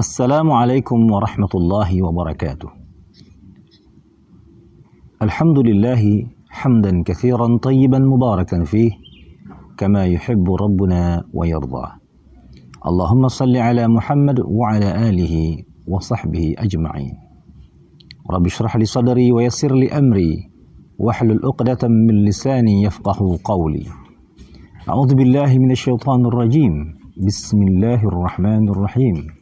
Assalamualaikum warahmatullahi wabarakatuh. Alhamdulillahi hamdan katsiran tayyiban mubarakan fih kama yuhibbu rabbuna wa yardah. Allahumma salli ala Muhammad wa ala alihi wa sahbihi ajma'in. Rabbi shrah li sadri wa yassir li amri wahlul 'uqdatam min lisani yafqahu qawli. A'udzu billahi minasyaitonir rajim. Bismillahirrahmanirrahim.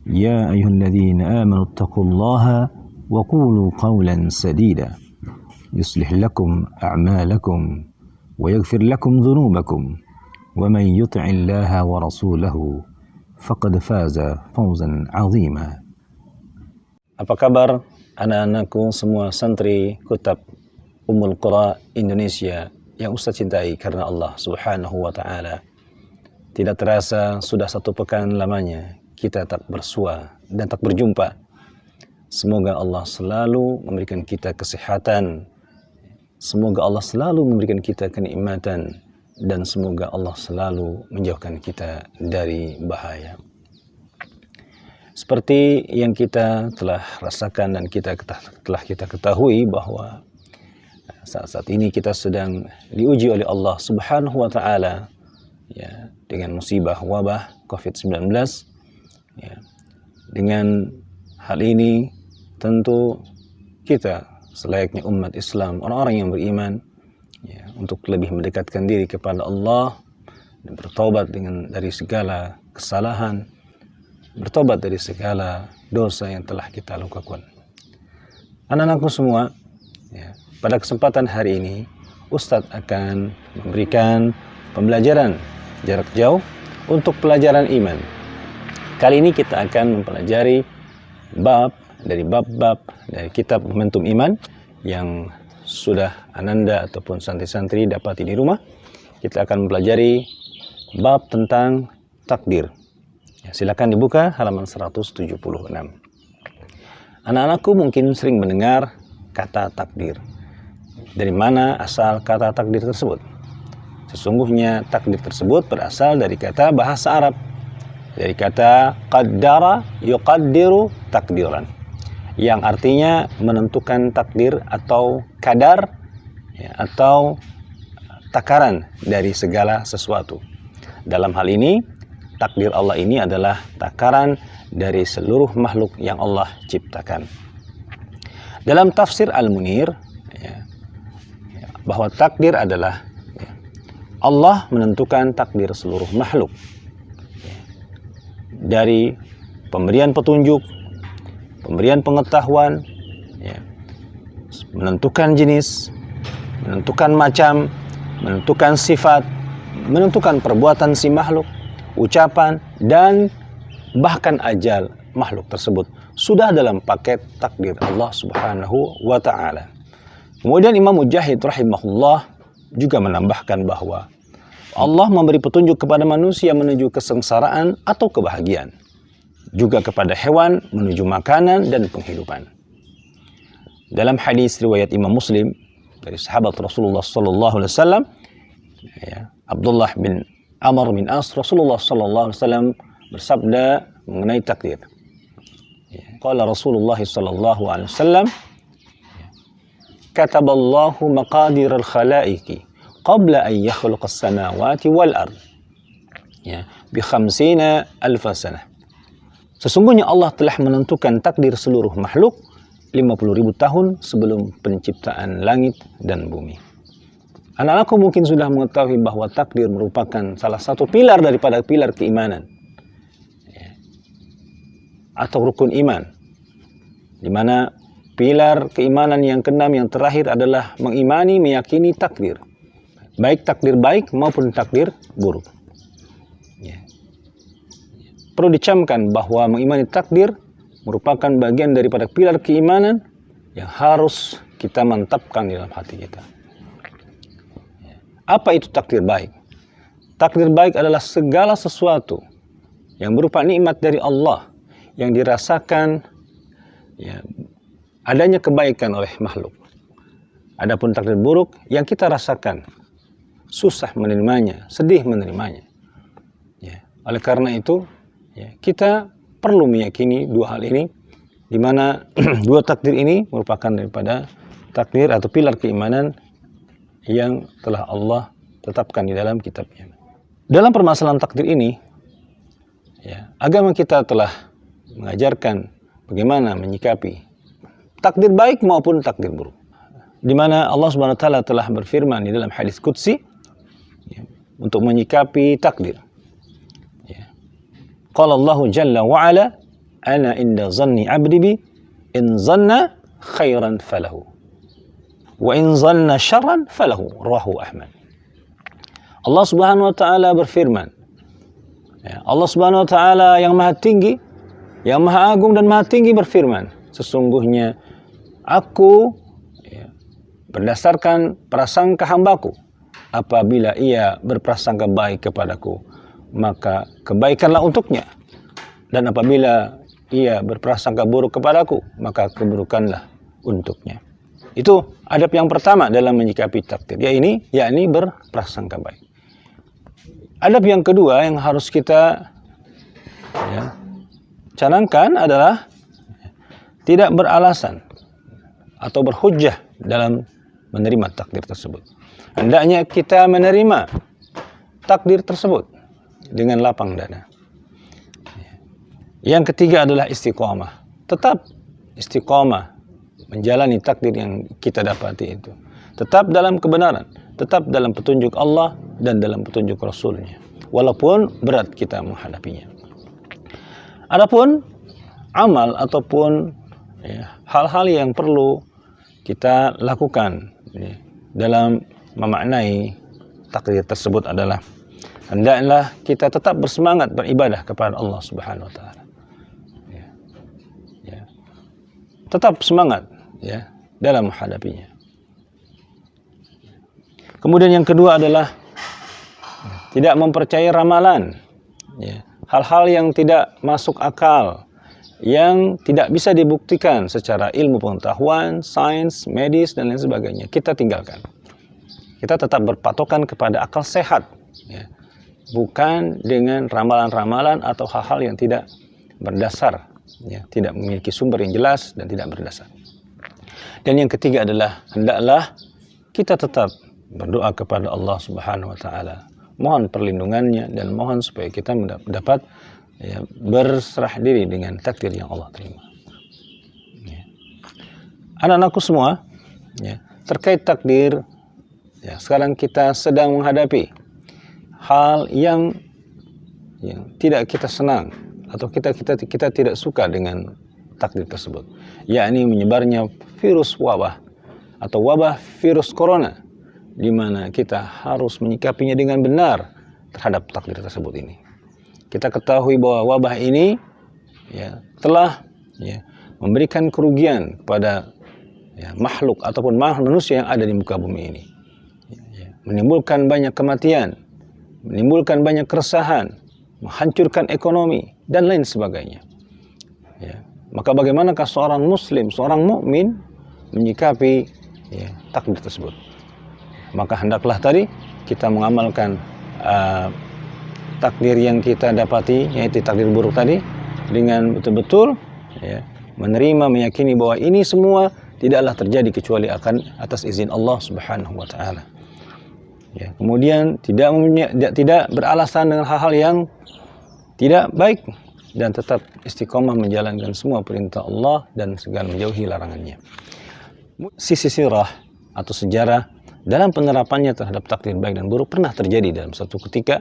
يا أيها الذين آمنوا اتقوا الله وقولوا قولا سديدا يصلح لكم أعمالكم ويغفر لكم ذنوبكم ومن يطع الله ورسوله فقد فاز فوزا عظيما. Apa kabar anak-anakku semua santri Kutab Ummul Qura Indonesia yang Ustaz cintai karena Allah Subhanahu wa Ta'ala. Tidak terasa sudah 1 pekan lamanya kita tak bersua dan tak berjumpa. Semoga Allah selalu memberikan kita kesehatan. Semoga Allah selalu memberikan kita kenikmatan. Dan semoga Allah selalu menjauhkan kita dari bahaya. Seperti yang kita telah rasakan dan telah kita ketahui bahwa saat ini kita sedang diuji oleh Allah Subhanahu wa Ta'ala ya, dengan musibah wabah COVID-19. Ya, dengan hal ini tentu kita selayaknya umat Islam, orang-orang yang beriman ya, untuk lebih mendekatkan diri kepada Allah dan bertobat dari segala kesalahan, bertobat dari segala dosa yang telah kita lakukan. Anak-anakku semua, ya, pada kesempatan hari ini Ustadz akan memberikan pembelajaran jarak jauh untuk pelajaran iman. Kali ini kita akan mempelajari bab dari kitab Momentum Iman yang sudah Ananda ataupun santri-santri dapati di rumah. Kita akan mempelajari bab tentang takdir. Ya, silakan dibuka halaman 176. Anak-anakku mungkin sering mendengar kata takdir. Dari mana asal kata takdir tersebut? Sesungguhnya takdir tersebut berasal dari kata bahasa Arab. Dari kata qaddara yuqaddiru takdiran, yang artinya menentukan takdir atau kadar ya, atau takaran dari segala sesuatu. Dalam hal ini, takdir Allah ini adalah takaran dari seluruh makhluk yang Allah ciptakan. Dalam tafsir Al-Munir ya, bahwa takdir adalah ya, Allah menentukan takdir seluruh makhluk. Dari pemberian petunjuk, pemberian pengetahuan, ya, menentukan jenis, menentukan macam, menentukan sifat, menentukan perbuatan si makhluk, ucapan, dan bahkan ajal makhluk tersebut sudah dalam paket takdir Allah Subhanahu wa Ta'ala. Kemudian Imam Mujahid rahimahullah juga menambahkan bahwa Allah memberi petunjuk kepada manusia menuju kesengsaraan atau kebahagiaan, juga kepada hewan menuju makanan dan penghidupan. Dalam hadis riwayat Imam Muslim dari sahabat Rasulullah sallallahu alaihi wasallam, ya, Abdullah bin Amr bin As, Rasulullah sallallahu alaihi wasallam bersabda mengenai takdir. Ya, qala Rasulullah sallallahu alaihi wasallam, kataballahu maqadir al-khalaiqi qabla an yakhluqas samawati wal ard ya bi 50,000 sanah. Sesungguhnya Allah telah menentukan takdir seluruh makhluk 50.000 tahun sebelum penciptaan langit dan bumi. Anak-anakku mungkin sudah mengetahui bahwa takdir merupakan salah satu pilar daripada pilar keimanan ya, atau rukun iman, di mana pilar keimanan yang keenam yang terakhir adalah mengimani, meyakini takdir. Baik takdir baik maupun takdir buruk. Ya. Perlu dicamkan bahwa mengimani takdir merupakan bagian daripada pilar keimanan yang harus kita mantapkan di dalam hati kita. Ya. Apa itu takdir baik? Takdir baik adalah segala sesuatu yang berupa nikmat dari Allah yang dirasakan ya, adanya kebaikan oleh makhluk. Adapun takdir buruk yang kita rasakan susah menerimanya, sedih menerimanya. Ya. Oleh karena itu, ya, kita perlu meyakini dua hal ini, di mana dua takdir ini merupakan daripada takdir atau pilar keimanan yang telah Allah tetapkan di dalam kitabnya. Dalam permasalahan takdir ini, ya, agama kita telah mengajarkan bagaimana menyikapi takdir baik maupun takdir buruk. Di mana Allah Subhanahu wa taala telah berfirman di dalam hadis qudsi, ya, untuk menyikapi takdir. Ya. Qala Allah Jalla wa Ala, "Ana inda zanni 'abdi bi, in zanna khairan falahu, wa in zanna syarran falahu." Rawahu Ahmad. Allah Subhanahu wa taala berfirman, ya, Allah Subhanahu wa taala yang maha tinggi, yang maha agung dan maha tinggi berfirman, sesungguhnya aku, ya, berdasarkan prasangka hambaku, apabila ia berprasangka baik kepadaku, maka kebaikanlah untuknya, dan apabila ia berprasangka buruk kepadaku, maka keburukanlah untuknya. Itu adab yang pertama dalam menyikapi takdir, yakni berprasangka baik. Adab yang kedua yang harus kita, ya, canangkan adalah tidak beralasan atau berhujjah dalam menerima takdir tersebut. Hendaknya kita menerima takdir tersebut dengan lapang dada. Yang ketiga adalah istiqomah. Tetap istiqomah menjalani takdir yang kita dapati itu. Tetap dalam kebenaran, tetap dalam petunjuk Allah dan dalam petunjuk Rasulnya, walaupun berat kita menghadapinya. Adapun amal ataupun, ya, hal-hal yang perlu kita lakukan, ya, dalam memaknai takdir tersebut adalah hendaklah kita tetap bersemangat beribadah kepada Allah Subhanahu wa taala. Ya. Ya. Tetap semangat, ya, dalam menghadapinya. Kemudian yang kedua adalah tidak mempercayai ramalan, ya, hal-hal yang tidak masuk akal, yang tidak bisa dibuktikan secara ilmu pengetahuan, sains, medis, dan lain sebagainya. Kita tinggalkan. Kita tetap berpatokan kepada akal sehat, ya, bukan dengan ramalan-ramalan atau hal-hal yang tidak berdasar, ya, tidak memiliki sumber yang jelas dan tidak berdasar. Dan yang ketiga adalah hendaklah kita tetap berdoa kepada Allah Subhanahu wa taala, mohon perlindungannya dan mohon supaya kita mendapat, ya, berserah diri dengan takdir yang Allah terima. Ya. Anak-anakku semua, ya, terkait takdir, ya, sekarang kita sedang menghadapi hal yang tidak kita senang atau kita tidak suka dengan takdir tersebut, yakni menyebarnya virus wabah atau wabah virus corona, di mana kita harus menyikapinya dengan benar terhadap takdir tersebut ini. Kita ketahui bahwa wabah ini, ya, telah, ya, memberikan kerugian kepada, ya, makhluk ataupun manusia yang ada di muka bumi ini, ya, menimbulkan banyak kematian, menimbulkan banyak keresahan, menghancurkan ekonomi dan lain sebagainya. Ya. Maka bagaimanakah seorang muslim, seorang mukmin menyikapi, ya, takdir tersebut? Maka hendaklah tadi kita mengamalkan takdir yang kita dapati, yaitu takdir buruk tadi, dengan betul-betul, ya, menerima, meyakini bahwa ini semua tidaklah terjadi kecuali atas izin Allah Subhanahu wa taala. Ya, kemudian tidak beralasan dengan hal-hal yang tidak baik dan tetap istiqomah menjalankan semua perintah Allah dan segala menjauhi larangannya. Sisi sirah atau sejarah dalam penerapannya terhadap takdir baik dan buruk pernah terjadi dalam suatu ketika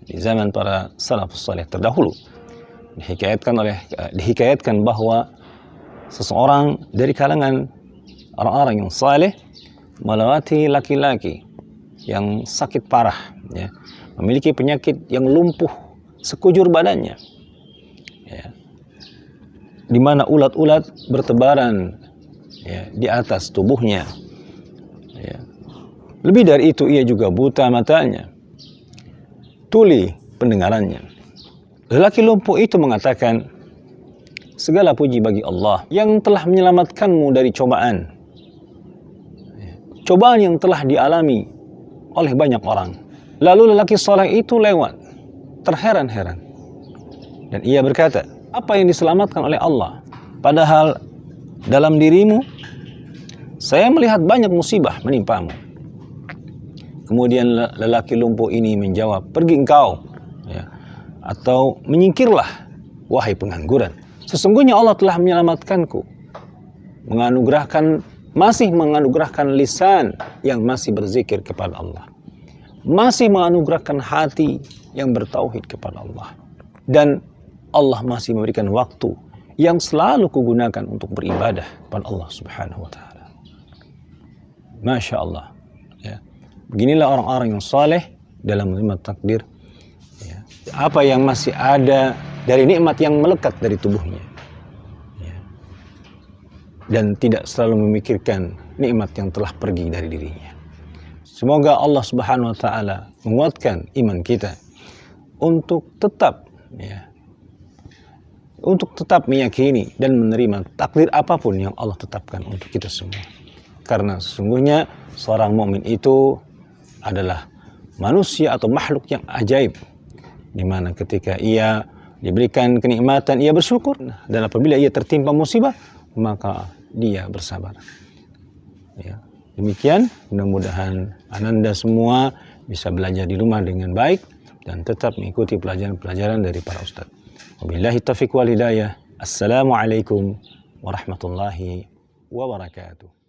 di zaman para salafus saleh terdahulu. Dihikayatkan bahwa seseorang dari kalangan orang-orang yang saleh melewati laki-laki yang sakit parah, ya, memiliki penyakit yang lumpuh sekujur badannya, ya, di mana ulat-ulat bertebaran, ya, di atas tubuhnya. Ya. Lebih dari itu, ia juga buta matanya, tuli pendengarannya. Lelaki lumpuh itu mengatakan, segala puji bagi Allah yang telah menyelamatkanmu dari cobaan. Cobaan yang telah dialami oleh banyak orang. Lalu lelaki soleh itu lewat, terheran-heran. Dan ia berkata, apa yang diselamatkan oleh Allah. Padahal dalam dirimu, saya melihat banyak musibah menimpamu. Kemudian lelaki lumpuh ini menjawab, pergi engkau, ya, atau menyingkirlah, wahai pengangguran. Sesungguhnya Allah telah menyelamatkanku, masih menganugerahkan lisan yang masih berzikir kepada Allah, masih menganugerahkan hati yang bertauhid kepada Allah, dan Allah masih memberikan waktu yang selalu kugunakan untuk beribadah kepada Allah Subhanahu wa Ta'ala. Masya Allah, ya. Beginilah orang-orang yang saleh dalam menerima takdir, ya. Apa yang masih ada dari nikmat yang melekat dari tubuhnya, ya. Dan tidak selalu memikirkan nikmat yang telah pergi dari dirinya. Semoga Allah Subhanahu wa Ta'ala menguatkan iman kita untuk tetap, ya, untuk tetap meyakini dan menerima takdir apapun yang Allah tetapkan untuk kita semua. Karena sesungguhnya seorang mukmin itu adalah manusia atau makhluk yang ajaib, di mana ketika ia diberikan kenikmatan ia bersyukur, dan apabila ia tertimpa musibah maka dia bersabar. Ya, demikian, mudah-mudahan Ananda semua bisa belajar di rumah dengan baik dan tetap mengikuti pelajaran-pelajaran dari para ustadz. Wabillahi taufiq wal hidayah. Assalamualaikum warahmatullahi wabarakatuh.